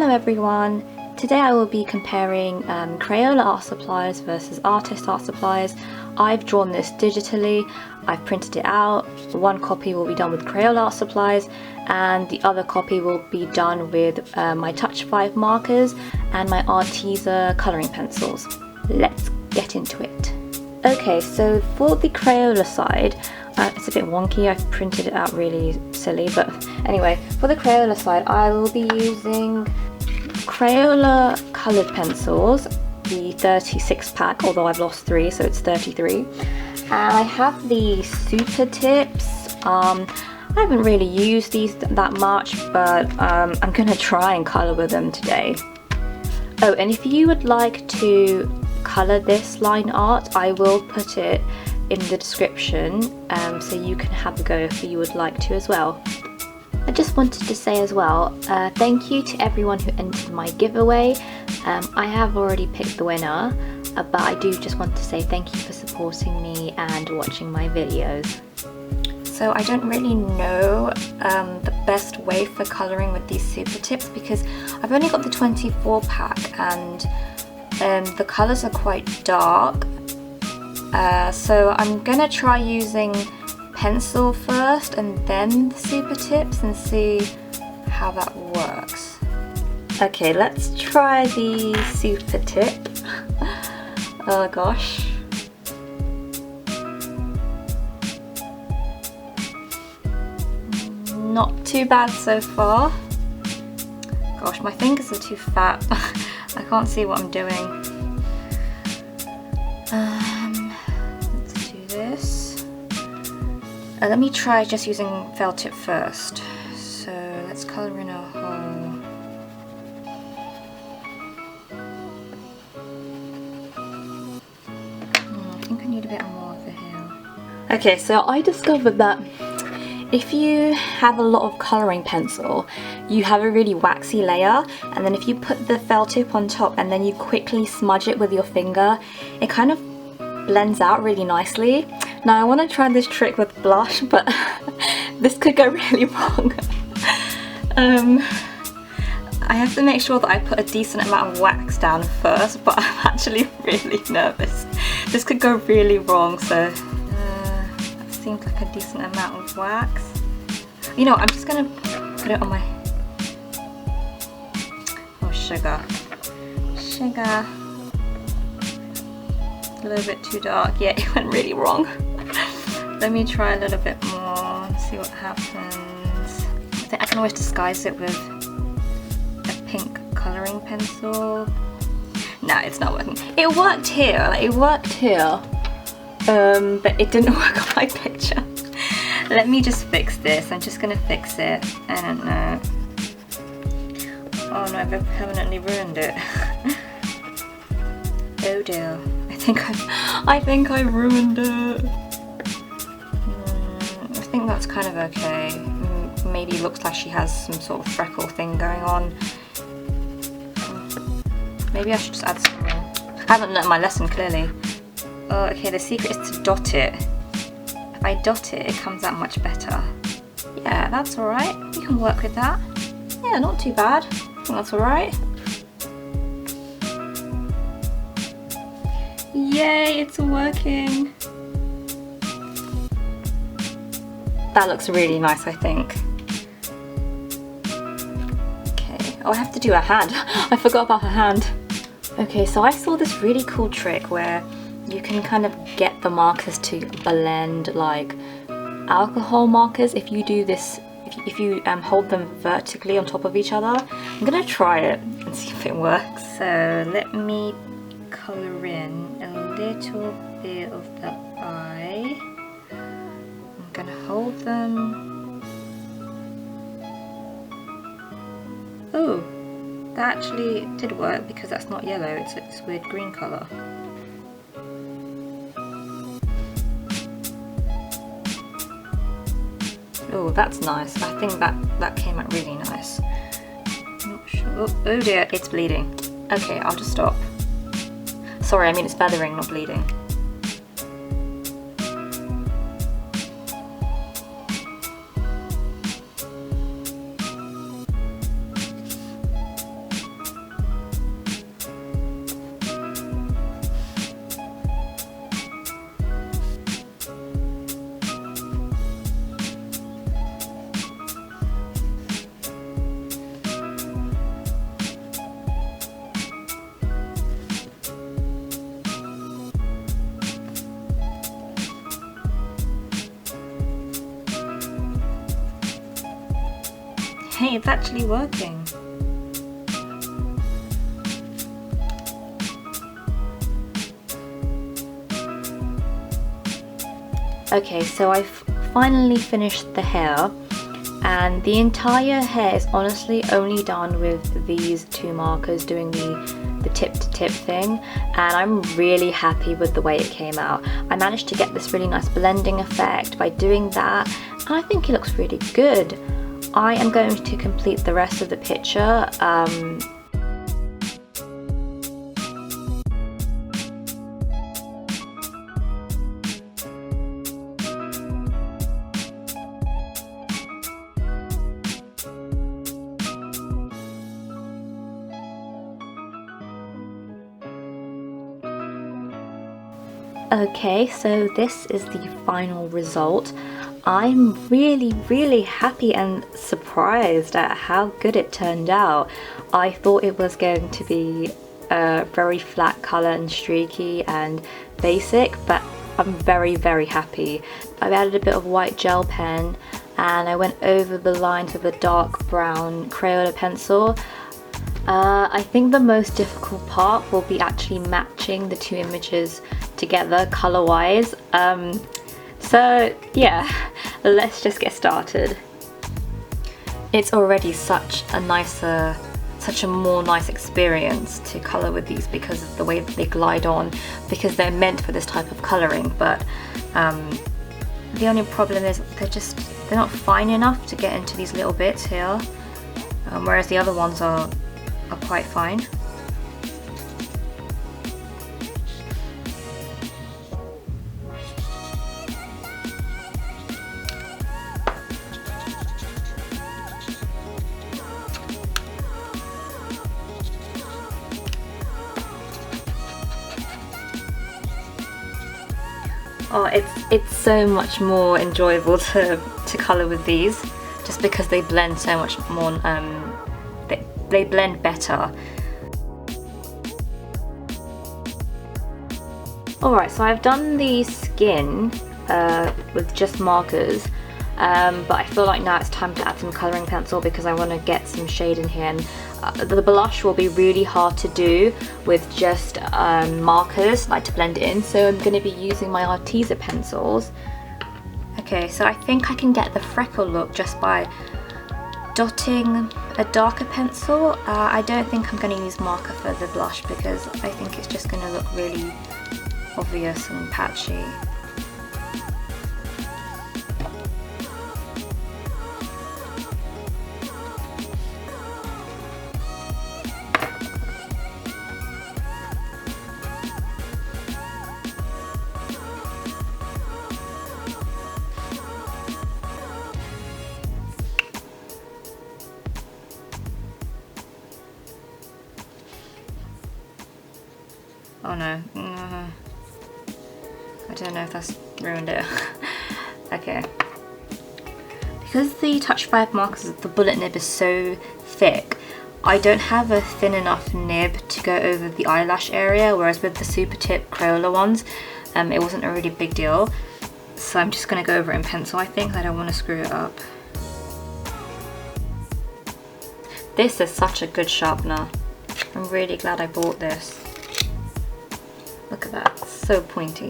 Hello everyone! Today I will be comparing Crayola art supplies versus ARTEZA art supplies. I've drawn this digitally, I've printed it out. One copy will be done with Crayola art supplies and the other copy will be done with my Touchfive markers and my ARTEZA colouring pencils. Let's get into it. Okay, so for the Crayola side, it's a bit wonky, I've printed it out really silly, but anyway, for the Crayola side I will be using Crayola Coloured pencils, the 36 pack, although I've lost 3 so it's 33. And I have the Supertips. I haven't really used these that much, but I'm going to try and colour with them today. Oh, and if you would like to colour this line art, I will put it in the description so you can have a go if you would like to as well. I just wanted to say as well, thank you to everyone who entered my giveaway. I have already picked the winner, but I do just want to say thank you for supporting me and watching my videos. So I don't really know the best way for colouring with these Supertips because I've only got the 24 pack and the colours are quite dark. So I'm gonna try using pencil first and then the Supertips and see how that works. Okay, let's try the Supertip. Oh gosh. Not too bad so far. Gosh, my fingers are too fat. I can't see what I'm doing. Let's do this. Let me try just using felt tip first. So let's colour in a hole. I think I need a bit more over here. Okay, so I discovered that if you have a lot of colouring pencil, you have a really waxy layer, and then if you put the felt tip on top and then you quickly smudge it with your finger, it kind of blends out really nicely. Now I want to try this trick with blush, but this could go really wrong. I have to make sure that I put a decent amount of wax down first, but I'm actually really nervous. This could go really wrong, so that seems like a decent amount of wax. You know, I'm just gonna put it on my... Oh, sugar. Sugar. A little bit too dark. Yeah, it went really wrong. Let me try a little bit more and see what happens. I think I can always disguise it with a pink colouring pencil. No, it's not working. It worked here, like it worked here, but it didn't work on my picture. Let me just fix this. I'm just gonna fix it. I don't know. Oh no, I've permanently ruined it. Oh dear. I think I ruined it. I think that's kind of okay. Maybe it looks like she has some sort of freckle thing going on. Maybe I should just add some more. I haven't learnt my lesson clearly. Oh, okay, the secret is to dot it. If I dot it, it comes out much better. Yeah, that's alright. You can work with that. Yeah, not too bad. I think that's alright. Yay, it's working! That looks really nice, I think. Okay, oh, I have to do her hand. I forgot about her hand. Okay, so I saw this really cool trick where you can kind of get the markers to blend like alcohol markers if you do this, if you hold them vertically on top of each other. I'm gonna try it and see if it works. So let me colour in a little bit of the eye. I'm gonna hold them. Oh, that actually did work because that's not yellow, it's this weird green colour. Oh, that's nice. I think that came out really nice. Not sure. Oh dear, it's bleeding. Okay, I'll just stop. Sorry, I mean it's feathering, not bleeding. Hey, it's actually working. Okay, so I've finally finished the hair, and the entire hair is honestly only done with these two markers doing the tip to tip thing, and I'm really happy with the way it came out. I managed to get this really nice blending effect by doing that, and I think it looks really good. I am going to complete the rest of the picture. Okay, so this is the final result. I'm really happy and surprised at how good it turned out. I thought it was going to be a very flat colour and streaky and basic, but I'm very happy. I've added a bit of white gel pen and I went over the lines with a dark brown Crayola pencil. I think the most difficult part will be actually matching the two images together color-wise. So yeah, let's just get started. It's already such a more nice experience to color with these because of the way that they glide on, because they're meant for this type of coloring, but the only problem is they're not fine enough to get into these little bits here, whereas the other ones are quite fine. Oh, it's so much more enjoyable to colour with these, just because they blend so much more, they blend better. Alright, so I've done the skin with just markers, but I feel like now it's time to add some colouring pencil because I want to get some shade in here, and the blush will be really hard to do with just markers, like to blend it in, so I'm going to be using my ARTEZA pencils. Okay, so I think I can get the freckle look just by dotting a darker pencil. I don't think I'm going to use marker for the blush because I think it's just going to look really obvious and patchy. Oh no, I don't know if that's ruined it. Okay. Because the Touchfive markers, the bullet nib is so thick, I don't have a thin enough nib to go over the eyelash area, whereas with the Supertip Crayola ones, it wasn't a really big deal. So I'm just going to go over it in pencil, I think. I don't want to screw it up. This is such a good sharpener. I'm really glad I bought this. Look at that, so pointy.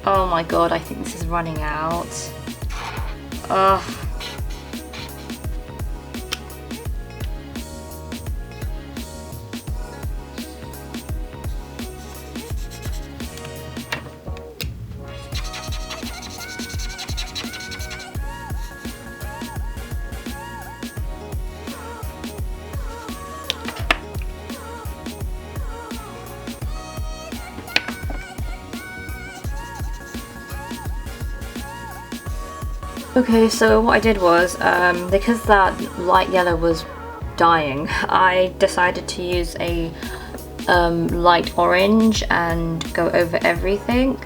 Oh my god, I think this is running out. Ugh. Okay, so what I did was, because that light yellow was dying, I decided to use a light orange and go over everything.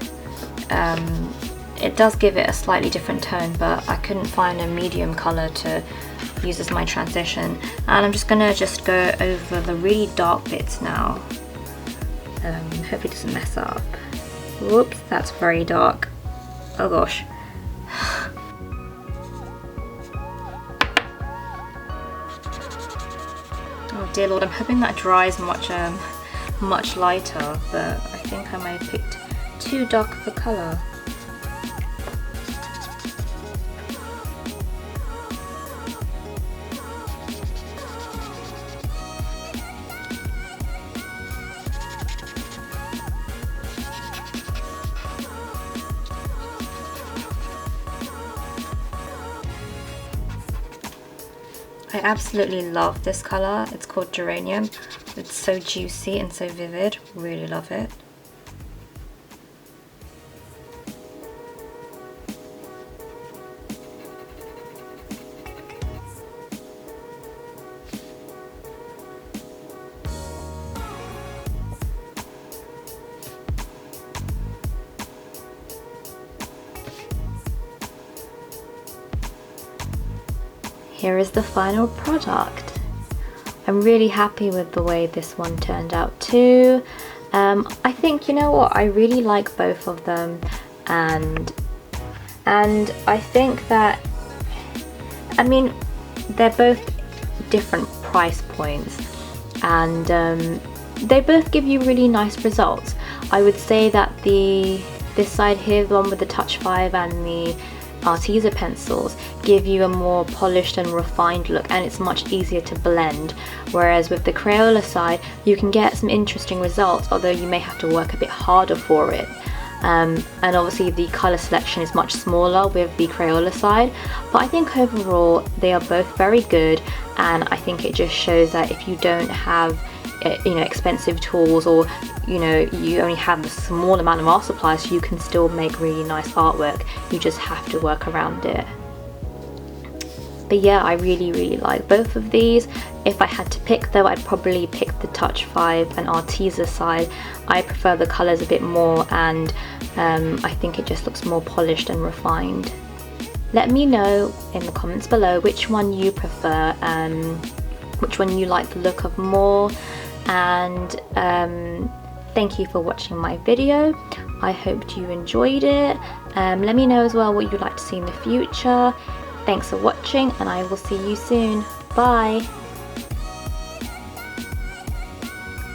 It does give it a slightly different tone, but I couldn't find a medium colour to use as my transition. And I'm just gonna go over the really dark bits now. Hopefully it doesn't mess up. Whoops, that's very dark. Oh gosh. Oh dear Lord, I'm hoping that dries much lighter, but I think I may have picked too dark of a colour. I absolutely love this colour. It's called Geranium. It's so juicy and so vivid. Really love it. Here is the final product. I'm really happy with the way this one turned out too. I think, you know what, I really like both of them, and I think that, I mean, they're both different price points, and they both give you really nice results. I would say that this side here, the one with the Touchfive and the ARTEZA pencils, give you a more polished and refined look, and it's much easier to blend, whereas with the Crayola side you can get some interesting results, although you may have to work a bit harder for it. And obviously the colour selection is much smaller with the Crayola side, but I think overall they are both very good, and I think it just shows that if you don't have expensive tools, or you only have a small amount of art supplies, you can still make really nice artwork. You just have to work around it. But yeah, I really like both of these. If I had to pick though, I'd probably pick the Touchfive and ARTEZA side. I prefer the colours a bit more, and I think it just looks more polished and refined. Let me know in the comments below which one you prefer, which one you like the look of more, and thank you for watching my video. I hope you enjoyed it. Let me know as well what you'd like to see in the future. Thanks for watching, and I will see you soon. Bye!